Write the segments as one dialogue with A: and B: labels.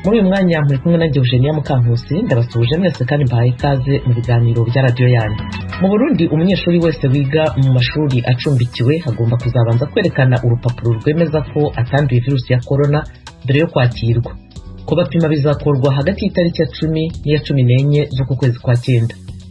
A: muri uyu mwanya muri kumwe na Eugenia Mukankusi ndabasuhuje mwese kandi mbahaye ikaze mu biganiro bya radio yanyu. Mu Burundi umunyeshuri wese wiga mu mashuri acumbikiwe agomba kuzabanza kwerekana urupapuro rwemeza ko atanduye virusi ya corona mbere yo kwakirwa. Kubapima bizakorwa hagati y'itariki ya 10 n'iya 14 z'uku kwezi kwa 9.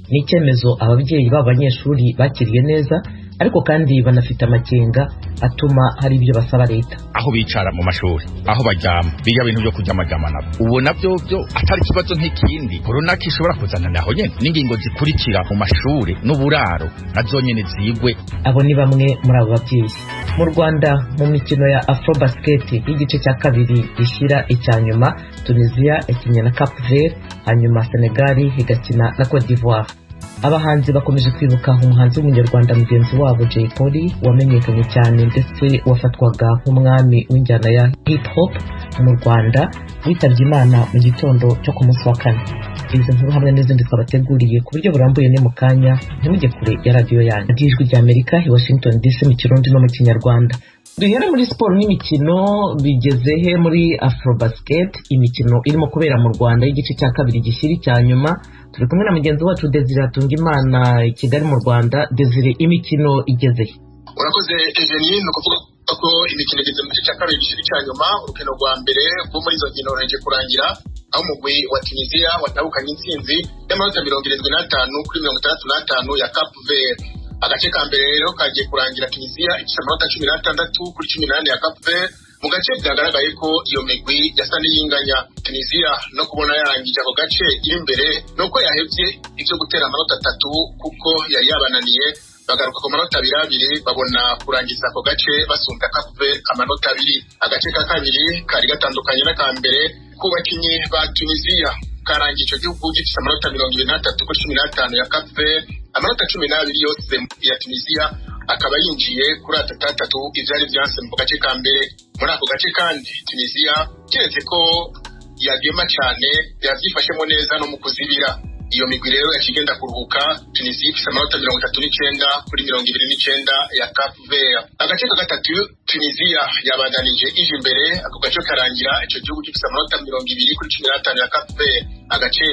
A: Ni icyemezo ababyeyi b'abanyeshuri bakiriye neza, ariko kandi banafite amakenga atuma hari ibyo basaba leta.
B: Aho bicara mu mashuri, aho baryama, biga ibintu byo kuryamajama nabo, ubona byo atari kibazo nk'ikindi corona kishobora kuzana naho nyene n'ingingo zikurikira mu mashuri n'uburaro nazo nyene zigwe.
A: Abo ni bamwe muri abo babyeyi. Mu Rwanda mu mikino ya Afrobasket y'igice cya kabiri gishyira icyanyuma, Tunisia ikinya na Cap Vert, hanyuma Senegal igakina na Cote d'Ivoire. Abahanzi bakomeje kwibuka umuhanzi w'umunyarwanda mugenzi wabo Jay Polly wamenyekanye cyane ndetse wafatwaga nk'umwami w'injyana ya hip hop mu Rwanda witabye Imana mu gitondo cyo ku munsi wa kane. Izi nkuru hamwe n'izindi twabateguriye ku buryo burambuye ni mu kanya, ntimujye kure ya radio yanyu. Ijwi rya Amerika i Washington DC mu Kirundi no mu Kinyarwanda. Duhere muri siporo n'imikino, bigeze he muri Afrobasket, imikino irimo kubera mu Rwanda y'igice cya kabiri gishyira icyanyuma. Turi kumwe na mugenzi wacu Desire Hatungimana i Kigali mu Rwanda. Desire, imikino igeze he?
C: Urakoze Eugenie, no kuvuga ko imikino igeze mu gice cya kabiri gishyira icyanyuma. Urukino rwa mbere rwo muri izo nkino ruheje kurangira, aho umugwi wa Tunisia watahukanye intsinzi y'amanota 75 kuri 65 ya Cap Vert. Agace ka mbere rero kagiye kurangira Tunisia ifite amanota 16 kuri 18 ya Cap Vert. Mu gace byagaragaye ko iyo migwi yasa n'iyinganya. Tunisia no kubona yarangije ako gace iri imbere nuko yahevye ivyo gutera amanota 3 kuko yari yabananiye, bagaruka ku manota 2 babona kurangiza ako gace basumba Cap Vert amanota 2. Agace ka kabiri kari gatandukanye n'aka mbere ku bakinyi ba Tunisia, karangije ico gihugu gifite amanota 23 kuri 15 ya Cap Vert. Amanota 12 yose ya Tunisia akaba yinjiye kuri atatu ivyari vyanse mu gace ka mbere. Muri ako gace kandi Tunisia kiretse ko yagema cyane yavyifashemo neza no mu kuzibira. Iyo migwi rero yakigenda kuruhuka, Tunisia ifite amanota 39 kuri 29 ya Cap Vert. Agace ka gatatu Tunisia yabandanije ije imbere, ako gace karangira ico gihugu gifite amanota 20 kuri 15 ya Cap Vert. Agace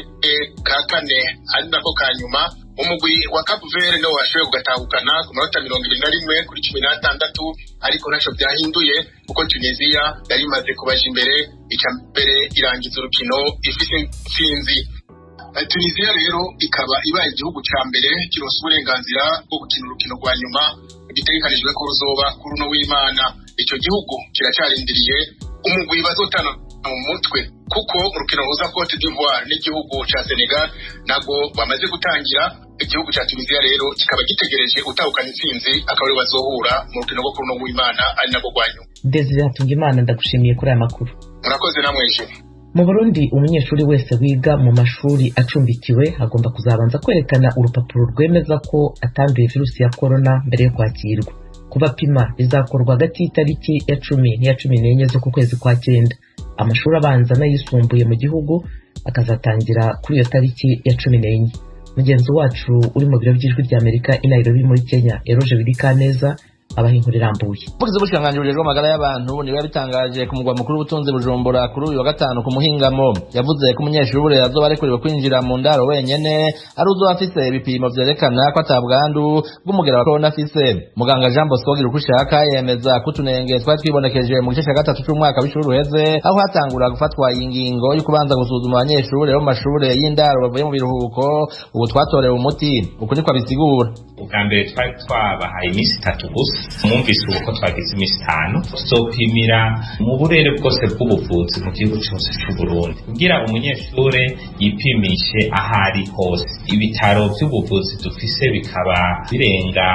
C: ka kane ari nako ka nyuma umugwi wa Cap Vert no washoboye kugatahukana ku manota 21 kuri 16, ariko ntaco byahinduye kuko Tunisia yari imaze kubaje imbere, ica mbere irangiza urukino ifite intsinzi. Tunisia rero ikaba ibaye igihugu ca mbere kironse uburenganzira bwo gukina urukino rwa nyuma bitegekanijwe ko ruzoba kuri uno w'Imana. Ico gihugu kiracarindiriye umugwi bazotana mu mutwe kuko urukino ruza Cote d'Ivoire n'igihugu ca Senegal nago bamaze gutangira. Igihugu ca Tunisia rero kikaba gitegereje utahukana intsinzi, akaba ari bazohura mu rukino rwo kuri uno w'Imana ari nago rwanyu.
A: Desire Hatungimana, ndagushimiye kuri aya makuru.
C: Murakoze namweje.
A: Mu Burundi umunyeshuri wese wiga mu mashuri acumbikiwe agomba kuzabanza kwerekana urupapuro rwemeza ko atanduye virusi ya corona mbere yo kwakirwa. Kubapima bizakorwa hagati y'itariki ya 10 n'iya 14 z'uku kwezi kwa 9. Amashuri abanza n'ayisumbuye mu gihugu akazatangira kuri iyo tariki ya 14. Mugenzi wacu uri mu biro by'Ijwi rya Amerika i Nairobi muri Kenya, Eroje Birikaneza, abahinkuru irambuye.
D: Umuvugizi w'ubushikiranganji bw'amagara y'abantu niwe yabitangaje ku mugwa mukuru w'ubutunzi Bujumbura kuri uyu wa gatanu ku muhingamo. Yavuze ko umunyeshuri azoba arekuriwe kwinjira mu ndaro wenyene ari uzoba afise ibipimo vyerekana ko atabwandu bw'umugera wa corona afise. Muganga Jean Bosco Girukushaka yemeza ko utunenge twari twibonekeje mu gice cya gatatu c'umwaka w'ishuri uheze, aho hatangura gufatwa ingingo yo kubanza gusuzuma abanyeshuri bo mu mashure y'indaro bavuye mu biruhuko, ubu twatorewe umuti. Uku niko abisigura.
E: Ubwa mbere twari twabahaye iminsi 3 gusa, mwumvise uko twagize iminsi 5 tuzopimira mu burere bwose bw'ubuvuzi mu gihugu cyose cy'u Burundi kugira umunyeshure yipimishe ahari hose. Ibitaro by'ubuvuzi dufise bikaba birenga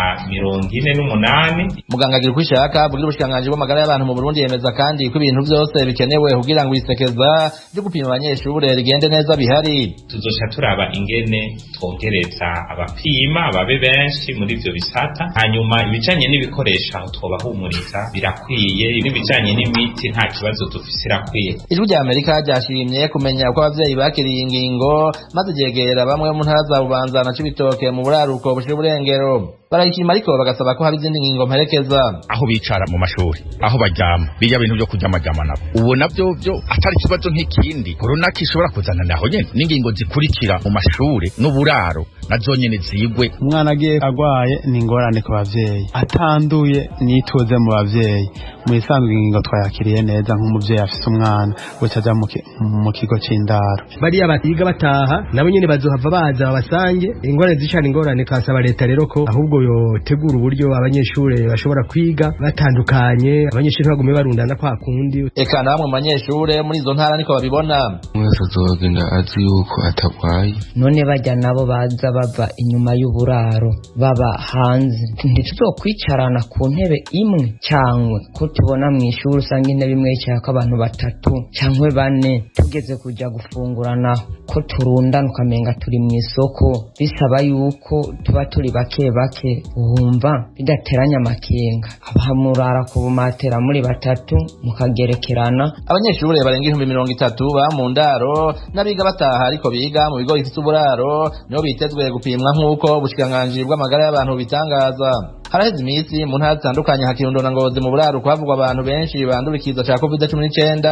E: 48.
D: Muganga Girukushaka avugira ubushikiranganji bw'amagara y'abantu mu Burundi yemeza kandi ko ibintu byose bikenewe kugira ngo isekeza ryo gupima abanyeshure rigende neza bihari.
E: Tuzoca turaba ingene twongereza abapima babe benshi muri ivyo bisata, hanyuma ibijanye n'ibikoresho aho twobahumuriza birakwiye, n'ibijanye n'imiti nta kibazo dufise irakwiye.
D: Ijwi rya Amerika ryashimye kumenya uko abavyeyi bakiriye ingingo maze ryegera bamwe mu ntara ntara za Bubanza na Cibitoke mu buraruko bushira uburengero. Barayishima ariko bagasaba ko haba izindi ngingo mperekeza.
B: Aho bicara mu mashuri, aho baryama, bijya bintu byo kuryamajama nabo. Ubona byo atari kibazo nk'ikindi. Corona kishobora kuzana naho nyene n'ingingo zikurikira mu mashuri n'uburaro nazo nyene zigwe.
F: Umwana agiye agwaye ni ingorane ku bavyeyi, atanduye nituze mu bavyeyi. Mu isanzwe ingingo twayakiriye neza nk'umuvyeyi afise umwana gucaja mu kigo c'indaro.
G: Bariya batiga bataha nabo nyene bazohava baza babasange ingorane zicana ingorane. Kasaba leta rero ko ahubwo yotegura uburyo abanyeshure bashobora kwiga batandukanye, abanyeshure bagume barundana kwa kundi.
D: Eka namwe mu banyeshure muri izo ntara niko babibona.
H: Mwese azogenda azi yuko atagwaye.
I: None bajya nabo baza bava inyuma y'uburaro baba hanze, ntituzokwicarana ku ntebe imwe cyangwa ko tubona mu ishuri usanga intebe imwe yicarako abantu batatu cyangwa bane, tugeze kujya gufungurana ko turundana ukamenga turi mu isoko, bisaba yuko tuba turi bake bake wumva bidateranya amakenga. Abahamurara ku bumatera muri batatu mukagerekerana.
D: Abanyeshure barenga 30,000 ba mu ndaro n'abiga bataha ariko biga mu bigo bifite uburaro nibo bitezwe gupimwa nk'uko ubushikiranganji bw'amagara y'abantu bitangaza. Haraheze iminsi mu ntara zitandukanye Kirundo na Ngozi mu buraro kwavugwa abantu benshi bandura ikiza ca COVID-19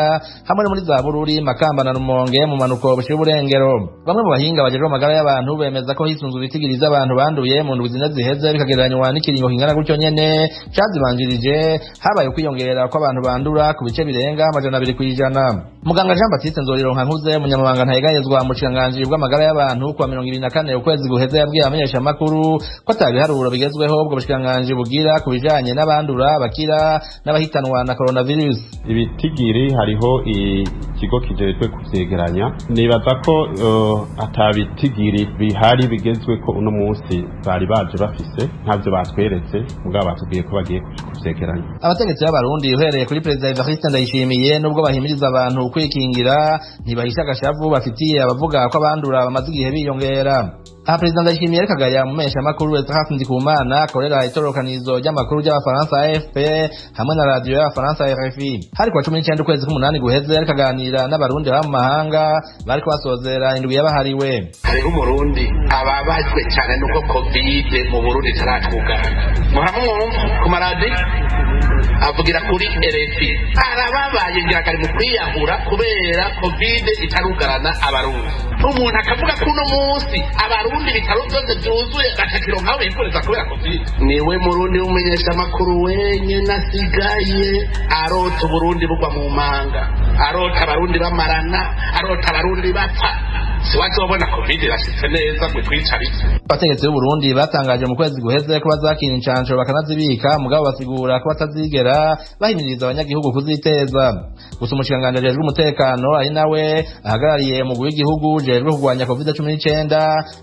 D: hamwe muri za Bururi, Makamba na Rumonge mu manuko bushira uburengero. Bamwe mu bahinga bajejwe amagara y'abantu bemeza ko hisunzwe ibitigiriza abantu banduye mu ndwi zine ziheze bikagereranywa n'ikiringo kingana gutyo nyene cazibanjirije, habaye kwiyongera ko abantu bandura ku bice birenga 200%. Muganga Jean Baptiste Nzorironka nkuze munyamabanga ntayegayezwa mu bushikiranganje bw'amagara y'abantu ku 24 ukwezi guheze yabwiye abamenyesha makuru ko atabiharuro bigezweho ubwo bushikiranganje bugira kubijanye n'abandura bakira n'abahitanwa na coronavirus.
J: Ibitigiri hariho ikigo kijejwe kuvyegeranya, nibaza ko atabitigiri bihari bigezwe ko uno munsi bari baje bafise ntavyo batweretse mugabo batubwiye ko bagiye kuvyegeranya.
D: Abategetsi b'abarundi uhereye kuri President Evariste Ndayishimiye nubwo bahimiriza abantu kwikingira ntibahisha agashavu bafitiye abavuga ko abandura bamaze igihe biyongera. Aha President Ndayishimiye rekagaya mu mesha makuru Etraf Ndikumana akorera itorokanizo ry'amakuru y'Abafaransa AFP hamwe na radio y'Abafaransa RFI. Hari kwa 19 ukwezi k'umunani guheze rekaganira n'abarundi ba mu mahanga bariko basozera indwi yabahariwe.
K: Hariho umurundi ababajwe cyane nuko COVID mu Burundi taratwugana. Muramwumva ku maradi avugira kuri RFI arababaye ngirakari mu kwiyahura kubera COVID itarugarana abarundi. Umuntu akavuga ko uno munsi abarundi bitaro byose byuzuye gatakiro nkawe yifuza kubera COVID. Niwe murundi umenyesha makuru wenye nasigaye arota Burundi bugwa mu manga, arota abarundi bamarana, arota abarundi bapfa. Siwaje wabona COVID irashitse neza gwe twicarike.
D: Abategetsi b'u Burundi batangaje mu kwezi guheze ko bazakina incanco bakanazibika mugabo basigura ko batazigera bahimiriza abanyagihugu kuziteza. Gusa umushikanganje ajejwe umutekano ari nawe ahagarariye mu w'igihugu jejwe kurwanya COVID-19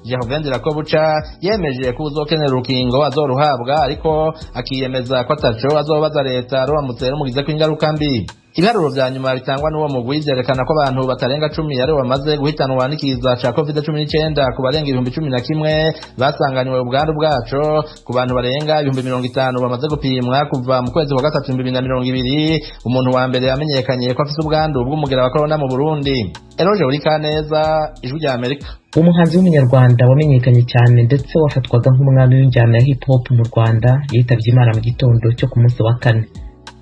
D: Jean Rakobuca yemeje ko uzokenera urukingo azoruhabwa ariko akiyemeza ko ataco azobaza leta ruramutse rumugize ko ingaruka mbi. Ibiharuro vya nyuma bitangwa n'uwo mugwi vyerekana ko abantu batarenga 10 ari bamaze guhitanwa n'ikiza ca COVID-19 ku barenga 11,000 basanganywe ubwandu bwaco, ku bantu barenga 50,000 bamaze gupimwa kuva mu kwezi kwa gatatu 2020. Umuntu wa mbere yamenyekanye ko afise ubwandu bw'umugera wa corona mu Burundi. Eroje Urikaneza, Ijwi rya Amerika.
A: Umuhanzi w'umunyarwanda wamenyekanye cyane ndetse wafatwaga nk'umwami w'injyana ya hip hop mu Rwanda yitavye Imana mu gitondo cyo ku munsi wa kane.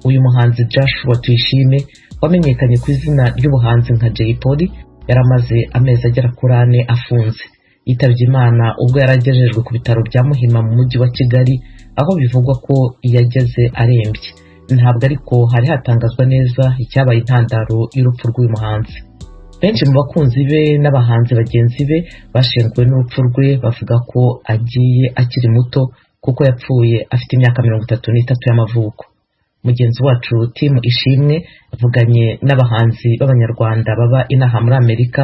A: Uyu muhanzi Joshua Tuyishime wamenyekanye ku izina ry'ubuhanzi nka Jay Polly yaramaze amezi agera kuri 4 afunze. Yitavye Imana ubwo yaragejejwe ku bitaro bya Muhima mu mujyi wa Kigali aho bivugwa ko yageze arembye. Ntabwo ariko hari hatangazwa neza icyabaye intandaro y'urupfu rw'uyu muhanzi. Benshi mu bakunzi be n'abahanzi bagenzi be bashenguwe n'urupfu rwe bavuga ko agiye akiri muto kuko yapfuye afite imyaka 33 y'amavuko. Mugenzi wacu Tim Ishimwe avuganye n'abahanzi b'abanyarwanda baba inaha muri Amerika,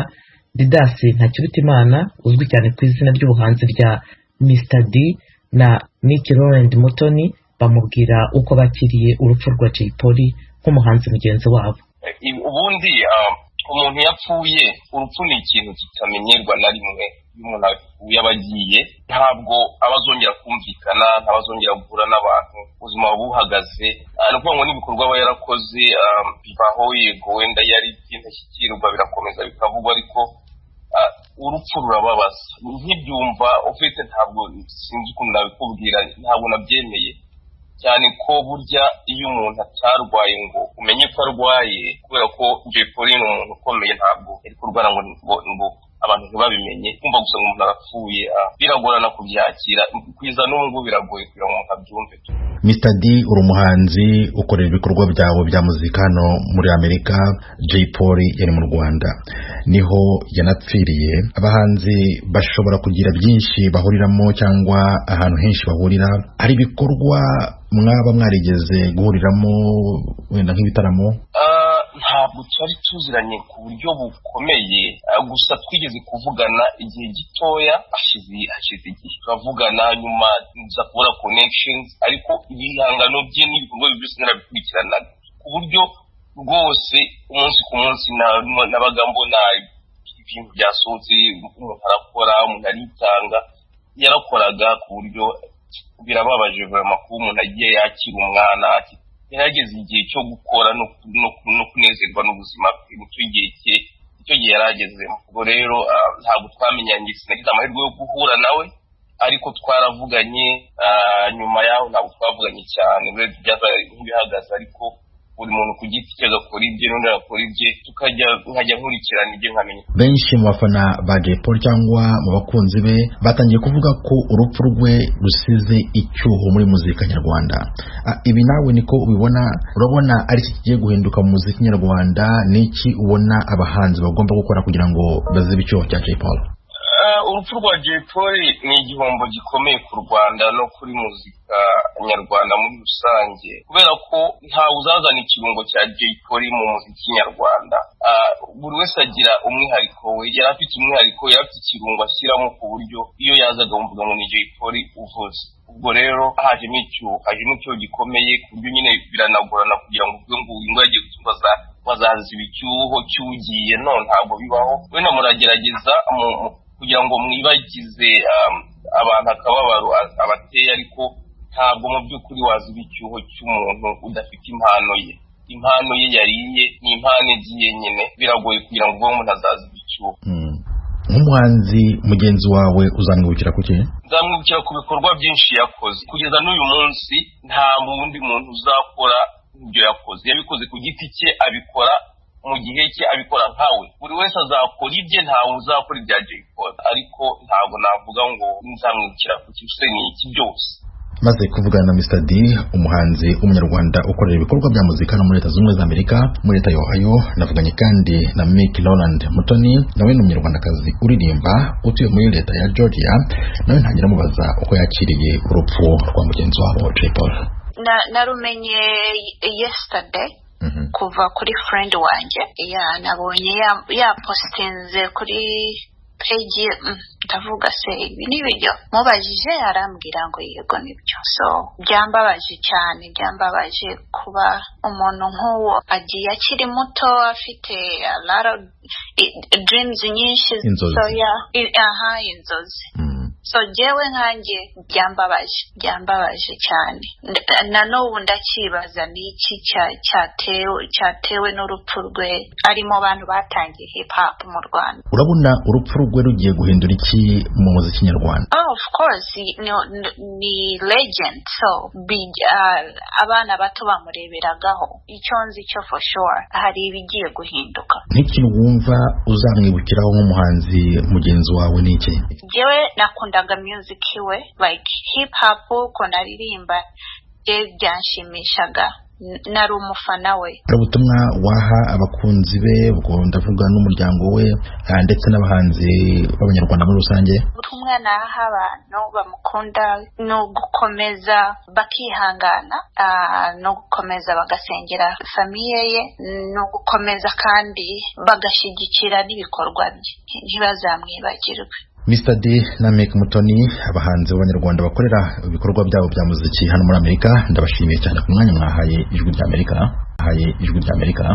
A: Didas Ntakirutimana uzwi cyane ku izina ry'ubuhanzi rya Mr D na Nicky Roland Mutoni bamubwira uko bakiriye urupfu rwa Jay Polly nk'umuhanzi mugenzi wabo.
L: Ubundi umuntu yapfuye urupfu ni ikintu kitamenyerwa na rimwe. Umuntu yabagiye ntabwo abazongera kumvikana, ntabazongera guhura n'abantu, ubuzima buhagaze. No kuvuga ngo n'ibikorwa aba yarakoze bibaho, yego wenda yari by'indashyikirwa birakomeza bikavugwa, ariko urupfu rurababaza nkibyumva ufite ntabwo sinzi ukuntu nabikubwira ntabwo nabyemeye cyane ko burya iyo umuntu atarwaye ngo umenye ko arwaye kubera ko Jay Polly ni umuntu ukomeye ntabwo ari kurwara ngo abantu ntibabimenye kumva gusa umuntu arapfuye biragorana kubyakira kwiza n'ubu biragoye kugira ngo umuntu abyumve.
M: Mr D uri umuhanzi ukorera ibikorwa byawe bya muzika hano muri Amerika. Jay Polly yari mu Rwanda niho yanapfiriye. Abahanzi bashobora kugira byinshi bahuriramo cyangwa ahantu henshi bahurira. Hari ibikorwa mwaba mwarigeze guhuriramo wenda nk'ibitaramo?
L: Ntabwo twari tuziranye ku buryo bukomeye gusa twigeze kuvugana igihe gitoya hashize igihe turavugana nyuma nza kubura connections ariko ibihangano bye n'ibikorwa byose narabikurikiranaga ku buryo rwose umunsi ku munsi nabaga mbona ibintu byasohotse umuntu arakora umuntu aritanga yarakoraga ku buryo birababaje vraiment kuba umuntu agiye yakira umwana yarageze igihe cyo gukora no kunezerwa n'ubuzima bwe icyo gihe yaragezemo. Ubwo rero ntabwo twamenyanye sinagize amahirwe yo guhura nawe ariko twaravuganye nyuma yaho ntabwo twavuganye cyane byabaye nk'ibihagaze ariko buri muntu ku giti cye agakora ibye n'undi agakora ibye nkajya nkurikirana ibye nkamenya.
M: Benshi mu bafana ba Jay Polly cyangwa mu bakunzi be batangiye kuvuga ko urupfu rwe rusize icyuho muri muzika nyarwanda. Ibi nawe niko ubibona? Urabona ari iki kigiye guhinduka mu muzika nyarwanda? Niki ubona abahanzi bagomba gukora kugira ngo bazibe icyuho cya Jay Polly?
L: Urupfu rwa Jay Polly ni igihombo gikomeye ku Rwanda no kuri muzika nyarwanda muri rusange kubera ko ntawe uzazana ikirungo cya Jay Polly mu muziki nyarwanda. Buri wese agira umwihariko we, yari afite umwihariko, yari afite ikirungo ashyiramo ku buryo iyo yazaga wumvaga ngo ni Jay Polly uvuze. Ubwo rero hajemo icyuho gikomeye ku buryo nyine biranagorana kugira ngo uvuge ngo uyu yagiye gutubaza wazaziba icyuho cyugiye ntabwo bibaho. Wenda muragerageza kugira ngo mwibagize abantu akababaro abateye ariko ntabwo mu by'ukuri waziba icyuho cy'umuntu udafite impano ye yariye ni impano igiye nyine biragoye kugira ngo uwo muntu azaziba icyuho.
M: Nk'umuhanzi mugenzi wawe uzamwibukira kuki?
L: Nzamwibukira ku bikorwa byinshi yakoze kugeza n'uyu munsi. Nta wundi muntu uzakora ibyo yakoze, yabikoze ku giti cye, abikora mu gihe cye, abikora nkawe. Buri wese azakora ibye, ntawe uzakora ibya Jay Polly ariko ntabwo navuga ngo nzamwibukira ku kintu ni iki byose.
M: Maze kuvugana na Mr D umuhanzi w'umunyarwanda ukorera ibikorwa bya muzika no muri Leta Zunze Ubumwe za Amerika muri Leta ya Ohio, navuganye kandi na Meek Roland Mutoni nawe ni umunyarwandakazi uririmba utuye muri Leta ya Georgia. Nawe ntangira mubaza uko yakiriye urupfu rwa mugenzi wabo Jay Polly.
N: Narumenye yesterday kuva kuri friend wanjye nabonye yapostinze kuri page ndavuga se ibi n'ibyo mubajije arambwira ngo yego nibyo. So byambabaje cyane, byambabaje kuba umuntu nk'uwo agiye akiri muto afite a lot of dreams nyinshi. So inzozi. So jewe nkanjye byambabaje cyane na n'ubu ndakibaza n'iki cyatewe n'urupfu rwe ari mu bantu batangiye hip hop mu Rwanda.
M: Urabona urupfu rwe rugiye guhindura iki mu muziki nyarwanda?
N: Of course ni legend, so abana bato bamureberagaho. Icyo nzi cyo for sure hari ibigiye guhinduka.
M: N'ikintu wumva uzamwibukiraho nk'umuhanzi mugenzi wawe ni iki?
N: Jewe nakundaga music we, like hip hop ko naririmba byanshimishaga, nari umufana we.
M: Ubutumwa waha abakunzi be, ubwo ndavuga n'umuryango we ndetse n'abahanzi b'abanyarwanda muri rusange?
N: Ubutumwa naha abantu bamukunda no gukomeza bakihangana, no gukomeza bagasengera famiye ye, no gukomeza kandi bagashyigikira n'ibikorwa bye, ntibazamwibagirwe.
M: Mr D na Meek Mutoni, abahanzi b'abanyarwanda bakorera ibikorwa byabo bya muziki hano muri Amerika, ndabashimiye cyane ku mwanya mwahaye Ijwi ry'Amerika. Ijwi ry'Amerika.